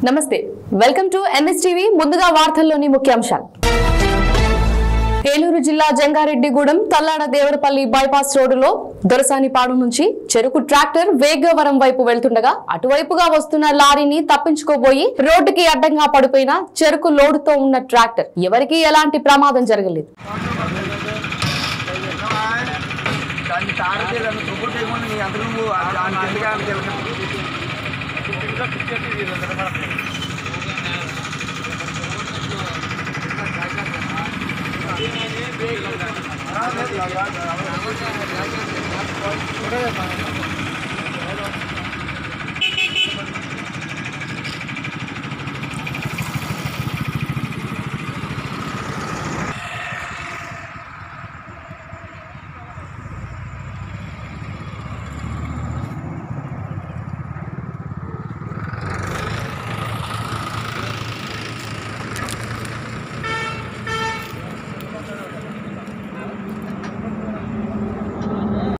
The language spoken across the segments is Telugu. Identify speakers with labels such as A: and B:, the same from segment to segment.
A: నమస్తే వెల్కమ్ టు ఎంఎస్టీవీ ముందుగా వార్తల్లోని ముఖ్యాంశాలు ఏలూరు జిల్లా జంగారెడ్డిగూడెం తల్లాడ దేవరపల్లి బైపాస్ రోడ్డులో దొరసానిపాడు నుంచి చెరుకు ట్రాక్టర్ వేగవరం వైపు వెళ్తుండగా అటువైపుగా వస్తున్న లారీని తప్పించుకోబోయి రోడ్డుకి అడ్డంగా పడిపోయిన చెరుకు లోడుతో ఉన్న ట్రాక్టర్ ఎవరికీ ఎలాంటి ప్రమాదం జరగలేదు.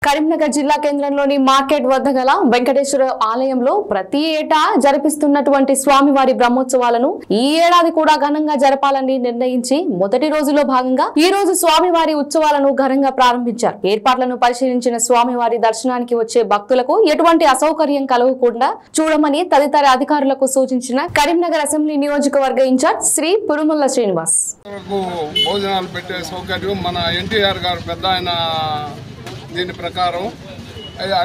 A: కరీంనగర్ జిల్లా కేంద్రంలోని మార్కెట్ వద్ద గల వెంకటేశ్వర ఆలయంలో ప్రతి ఏటా జరిపిస్తున్నటువంటి స్వామివారి బ్రహ్మోత్సవాలను ఈ ఏడాది కూడా ఘనంగా జరపాలని నిర్ణయించి మొదటి రోజులో భాగంగా ఈ రోజు స్వామివారి ఉత్సవాలను ఘనంగా ప్రారంభించారు. ఏర్పాట్లను పరిశీలించిన స్వామివారి దర్శనానికి వచ్చే భక్తులకు ఎటువంటి అసౌకర్యం కలగకుండా చూడమని తదితర అధికారులకు సూచించిన కరీంనగర్ అసెంబ్లీ నియోజకవర్గ ఇన్ఛార్జ్ శ్రీ పురుముల్ల శ్రీనివాస్.
B: భోజనాలు పెట్టే సౌకర్యం మన ఎన్టీఆర్ గారు పెద్ద ఆయన దీని ప్రకారం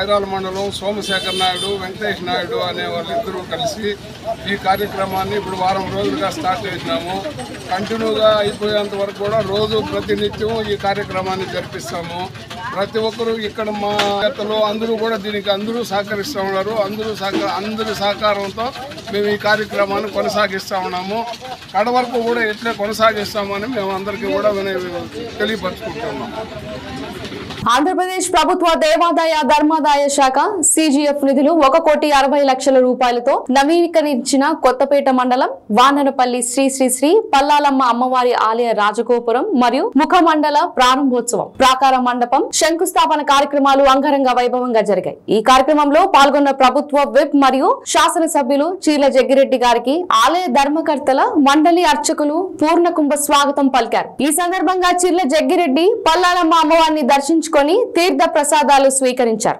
B: ఐరాల మండలం సోమశేఖర్ నాయుడు వెంకటేష్ నాయుడు అనే వాళ్ళిద్దరూ కలిసి ఈ కార్యక్రమాన్ని ఇప్పుడు వారం రోజులుగా స్టార్ట్ చేసినాము. కంటిన్యూగా అయిపోయేంత వరకు కూడా రోజు ప్రతినిత్యం ఈ కార్యక్రమాన్ని జరిపిస్తాము. ప్రతి ఒక్కరూ ఇక్కడ మా నేతలు అందరూ కూడా దీనికి అందరూ సహకరిస్తూ ఉన్నారు. అందరి సహకారంతో మేము ఈ కార్యక్రమాన్ని కొనసాగిస్తూ ఉన్నాము. కడ వరకు కూడా ఎట్లే కొనసాగిస్తామని మేము అందరికీ కూడా తెలియపరుచుకుంటున్నాము.
A: ఆంధ్రప్రదేశ్ ప్రభుత్వ దేవాదాయ ధర్మాదాయ శాఖ సిజిఎఫ్ నిధులు 1,60,00,000 రూపాయలతో నవీకరించిన కొత్తపేట మండలం వానరపల్లి శ్రీ శ్రీ శ్రీ పల్లాలమ్మ అమ్మవారి ఆలయ రాజగోపురం మరియు ముఖమండల ప్రారంభోత్సవం ప్రాకార మండపం శంకుస్థాపన కార్యక్రమాలు అంగరంగ వైభవంగా జరిగాయి. ఈ కార్యక్రమంలో పాల్గొన్న ప్రభుత్వ విప్ మరియు శాసనసభ్యులు చీర్ల జగ్గిరెడ్డి గారికి ఆలయ ధర్మకర్తల మండలి అర్చకులు పూర్ణ కుంభ స్వాగతం పలికారు. ఈ సందర్భంగా చీర్ల జగ్గిరెడ్డి పల్లాలమ్మ అమ్మవారిని దర్శించుకుని తీర్థ ప్రసాదాలు స్వీకరించారు.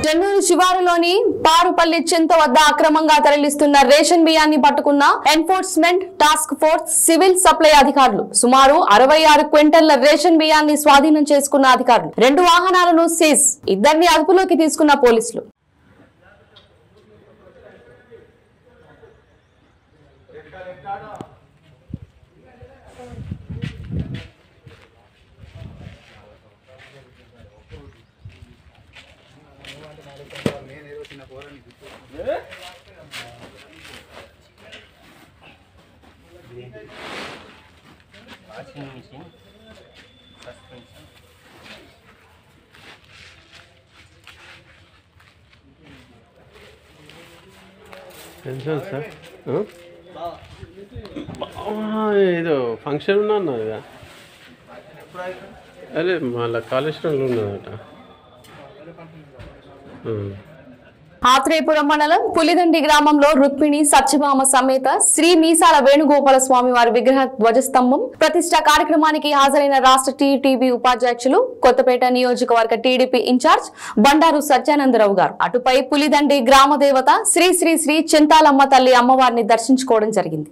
A: చెన్నూరు శివారులోని పారుపల్లి చింత వద్ద అక్రమంగా తరలిస్తున్న రేషన్ బియ్యాన్ని పట్టుకున్న enforcement task force civil supply అధికారులు సుమారు 66 క్వింటళ్ల రేషన్ బియ్యాన్ని స్వాధీనం చేసుకున్న అధికారులు 2 వాహనాలను సీజ్, 2 అదుపులోకి తీసుకున్న పోలీసులు.
C: Washing machine suspension
D: tension sir ఏదో ఫంక్షన్ ఉన్నా అన్నదిగా అదే మళ్ళీ కాళేశ్వరంలో ఉన్నదట.
A: ఆత్రేయపురం మండలం పులిదండి గ్రామంలో రుక్మిణి సత్యభామ సమేత శ్రీ మీసాల వేణుగోపాల స్వామి వారి విగ్రహ ధ్వజస్తంభం ప్రతిష్ట కార్యక్రమానికి హాజరైన రాష్ట్ర టీటీడీ ఉపాధ్యక్షులు కొత్తపేట నియోజకవర్గ టీడీపీ ఇన్ఛార్జ్ బండారు సత్యానందరావు గారు అటుపై పులిదండి గ్రామ దేవత శ్రీ శ్రీ శ్రీ చింతాలమ్మ తల్లి అమ్మవారిని దర్శించుకోవడం జరిగింది.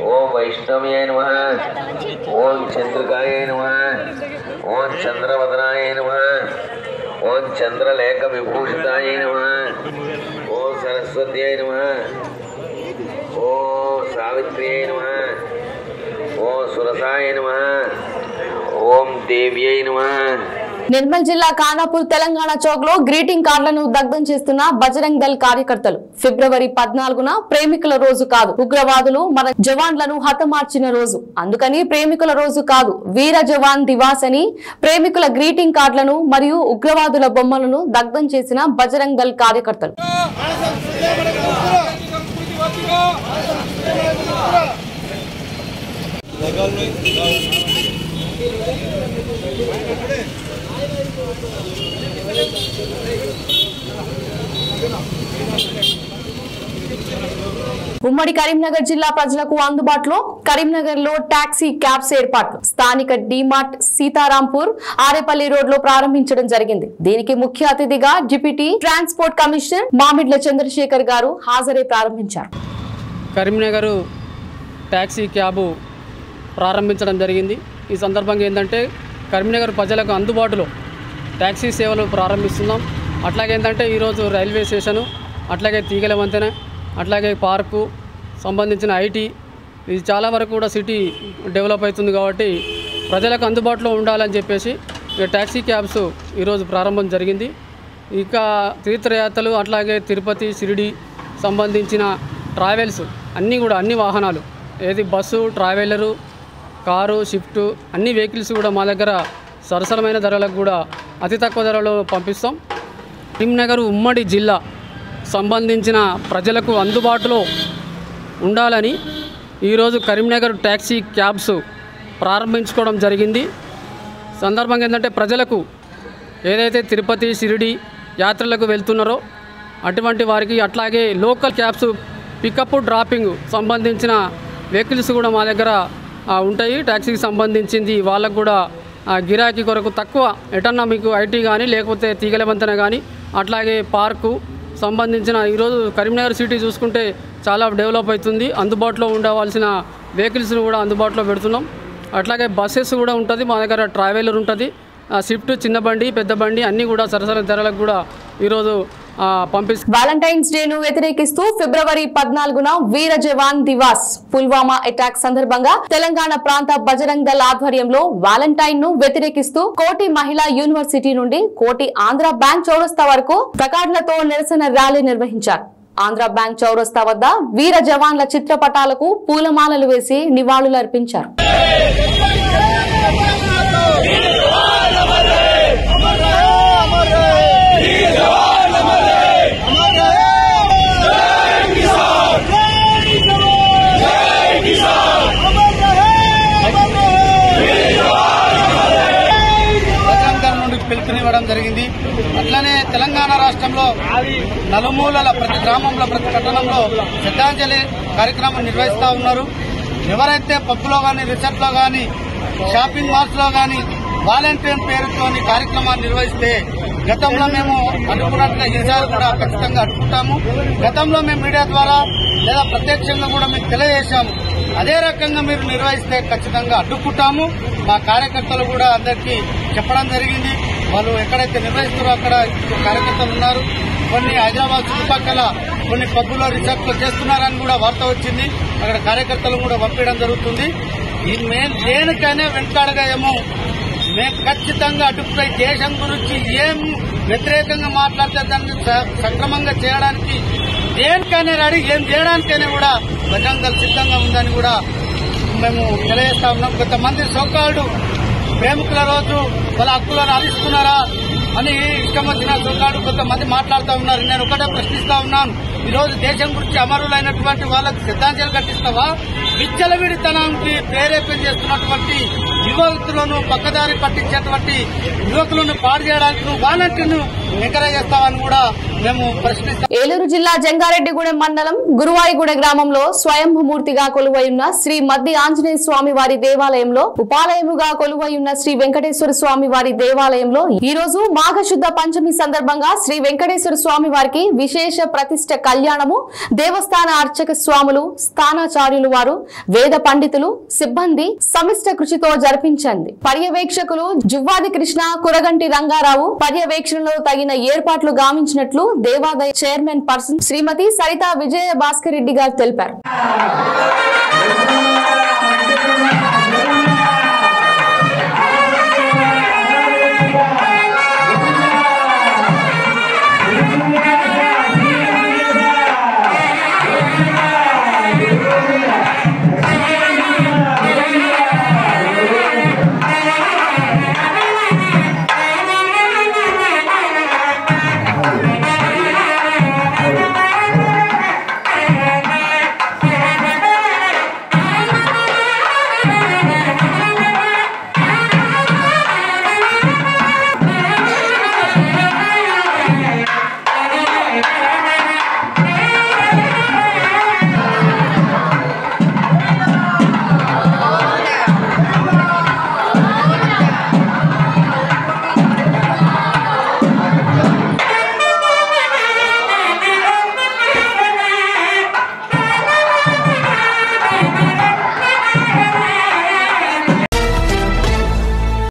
E: ओम वैष्णव्याय नमः ओम चंद्रकाय नमः ओम चंद्रवदनाय नमः ओम चंद्रलेख विभूषिताय नमः ओम सरस्वत्याय नमः ओम सावित्र्याय नमः ओम सुरसाय नमः ओम देव्याय नमः.
A: నిర్మల్ జిల్లా ఖానాపూర్ తెలంగాణ చౌక్ లో గ్రీటింగ్ కార్డులను దగ్ధం చేస్తున్న బజరంగ్ దళ్ కార్యకర్తలు. ఫిబ్రవరి 14న ప్రేమికుల రోజు కాదు, ఉగ్రవాదులు మన జవాన్లను హతమార్చిన రోజు, అందుకని ప్రేమికుల రోజు కాదు వీర జవాన్ దివాస్ అని ప్రేమికుల గ్రీటింగ్ కార్డులను మరియు ఉగ్రవాదుల బొమ్మలను దగ్ధం చేసిన బజరంగ్ దళ్ కార్యకర్తలు. ఉమ్మడి కరీంనగర్ జిల్లా ప్రజలకు అందుబాటులో కరీంనగర్ లో టాక్సీ క్యాబ్స్ ఏర్పాట్లు స్థానిక డిమార్ట్ సీతారాంపూర్ ఆరేపల్లి రోడ్ లో ప్రారంభించడం జరిగింది. దీనికి ముఖ్య అతిథిగా deputy transport commissioner Mamidla Chandrasekhar garu హాజరై ప్రారంభించారు.
F: కరీంనగర్ టాక్సీ క్యాబ్ ప్రారంభించడం జరిగింది. ఈ సందర్భంగా ఏంటంటే కరీంనగర్ ప్రజలకు అందుబాటులో టాక్సీ సేవలు ప్రారంభిస్తున్నాం. అట్లాగే ఏంటంటే ఈరోజు రైల్వే స్టేషను, అట్లాగే తీగల వంతెన, అట్లాగే పార్కు సంబంధించిన ఐటీ, ఇది చాలా వరకు కూడా సిటీ డెవలప్ అవుతుంది కాబట్టి ప్రజలకు అందుబాటులో ఉండాలని చెప్పేసి ట్యాక్సీ క్యాబ్స్ ఈరోజు ప్రారంభం జరిగింది. ఇక తీర్థయాత్రలు, అట్లాగే తిరుపతి షిరిడి సంబంధించిన ట్రావెల్స్ అన్నీ కూడా అన్ని వాహనాలు ఏది బస్సు, ట్రావెలరు, కారు, షిఫ్ట్ అన్ని వెహికల్స్ కూడా మా దగ్గర సరసమైన ధరలకు కూడా అతి తక్కువ ధరలో పంపిస్తాం. కరీంనగర్ ఉమ్మడి జిల్లా సంబంధించిన ప్రజలకు అందుబాటులో ఉండాలని ఈరోజు కరీంనగర్ ట్యాక్సీ క్యాబ్స్ ప్రారంభించుకోవడం జరిగింది. సందర్భంగా ఏంటంటే ప్రజలకు ఏదైతే తిరుపతి షిరిడి యాత్రలకు వెళ్తున్నారో అటువంటి వారికి, అట్లాగే లోకల్ క్యాబ్స్ పికప్ డ్రాపింగ్ సంబంధించిన వెహికల్స్ కూడా మా దగ్గర ఉంటాయి. ట్యాక్సీకి సంబంధించింది వాళ్ళకు కూడా గిరాకీ కొరకు తక్కువ ఎటన్నా మీకు ఐటీ కానీ లేకపోతే తీగల వంతెన కానీ అట్లాగే పార్కు సంబంధించిన ఈరోజు కరీంనగర్ సిటీ చూసుకుంటే చాలా డెవలప్ అవుతుంది. అందుబాటులో ఉండవలసిన వెహికల్స్ను కూడా అందుబాటులో పెడుతున్నాం. అట్లాగే బస్సెస్ కూడా ఉంటుంది మా దగ్గర, ట్రావెలర్ ఉంటుంది, షిఫ్ట్ చిన్న బండి పెద్ద బండి అన్నీ కూడా సరసన ధరలకు కూడా ఈరోజు పంపిస్తారు.
A: వాలంటైన్స్ డే ను వ్యతిరేకిస్తూ ఫిబ్రవరి 14న వీర జవాన్ దివాస్ పుల్వామా అటాక్ సందర్భంగా తెలంగాణ ప్రాంత బజరంగ్ దళ్ ఆధ్వర్యంలో వాలంటైన్ ను వ్యతిరేకిస్తూ కోటి మహిళా యూనివర్సిటీ నుండి కోటి ఆంధ్ర బ్యాంక్ చౌరస్తా వరకు ప్లకార్డులతో నిరసన ర్యాలీ నిర్వహించారు. ఆంధ్ర బ్యాంక్ చౌరస్తా వద్ద వీర జవాన్ల చిత్రపటాలకు పూలమాలలు వేసి నివాళులర్పించారు.
G: పిలుపునివ్వడం జరిగింది. అట్లనే తెలంగాణ రాష్ట్రంలో నలుమూలల ప్రతి గ్రామంలో ప్రతి పట్టణంలో శ్రద్ధాంజలి కార్యక్రమం నిర్వహిస్తూ ఉన్నారు. ఎవరైతే పబ్బులో కానీ రిసార్ట్లో కానీ షాపింగ్ మాల్స్ లో కానీ వాలంటీర్ పేరుతోని కార్యక్రమాలు నిర్వహిస్తే గతంలో మేము అడ్డుకున్నట్లుగా ఈసారి కూడా ఖచ్చితంగా అడ్డుకుంటాము. గతంలో మేము మీడియా ద్వారా లేదా ప్రత్యక్షంగా కూడా మేము తెలియజేశాము. అదే రకంగా మీరు నిర్వహిస్తే ఖచ్చితంగా అడ్డుకుంటాము. మా కార్యకర్తలు కూడా అందరికీ చెప్పడం జరిగింది. వాళ్ళు ఎక్కడైతే నిర్వహిస్తారో అక్కడ కార్యకర్తలు ఉన్నారు. కొన్ని హైదరాబాద్ చుట్టుపక్కల కొన్ని పబ్బులో రిసార్ట్లో చేస్తున్నారని కూడా వార్త వచ్చింది. అక్కడ కార్యకర్తలు కూడా పంపించడం జరుగుతుంది. మేము దేనికైనా వెంటాడగా ఏమో మేము ఖచ్చితంగా అడ్డుపై దేశం గురించి ఏం వ్యతిరేకంగా మాట్లాడితే దాన్ని సక్రమంగా చేయడానికి దేనికైనా రెడీ, ఏం చేయడానికైనా కూడా బజరంగ్ దళ్ సిద్ధంగా ఉందని కూడా మేము తెలియజేస్తా ఉన్నాం. కొంతమంది సోకాల్డ్ ప్రేమికుల రోజు వాళ్ళ హక్కులను హరిస్తున్నారా, అని ఇష్టం వచ్చిన చోట్లాడు కొంతమంది మాట్లాడుతూ ఉన్నారు. నేను ఒకటే ప్రశ్నిస్తా ఉన్నాను, ఈరోజు దేశం గురించి అమరులైనటువంటి వాళ్ళకి శ్రద్ధాంజలి ఘటిస్తావా? విచ్చలవిడితనానికి ప్రేరేపణ చేస్తున్నటువంటి యువకులను పక్కదారి పట్టించేటువంటి యువకులను పాడు చేయడానికి నువ్వు వాలంటీర్ను ఎంకరేజ్ చేస్తావని కూడా మేము ప్రశ్నిస్తాం.
A: ఏలూరు జిల్లా జంగారెడ్డిగూడెం మండలం గురువాయిగూడ గ్రామంలో స్వయంభూమూర్తిగా కొలువైయున్న శ్రీ మద్ది ఆంజనేయ స్వామి వారి దేవాలయంలో ఉపాలయముగా కొలువైయున్న శ్రీ వెంకటేశ్వర స్వామి వారి దేవాలయంలో ఈ రోజు మాఘశుద్ధ పంచమి సందర్భంగా శ్రీ వెంకటేశ్వర స్వామి వారికి విశేష ప్రతిష్ఠ కళ్యాణము దేవస్థాన అర్చక స్వాములు స్థానాచార్యులు వారు వేద పండితులు సిబ్బంది సమిష్ట కృషితో జరిపించింది. పర్యవేక్షకులు జువ్వాది కృష్ణ కురగంటి రంగారావు పర్యవేక్షణలో తగిన ఏర్పాట్లు గావించినట్లు దేవాదాయ చైర్మన్ పర్సన్ శ్రీమతి సరితా విజయ భాస్కర్ రెడ్డి గారు తెలిపారు.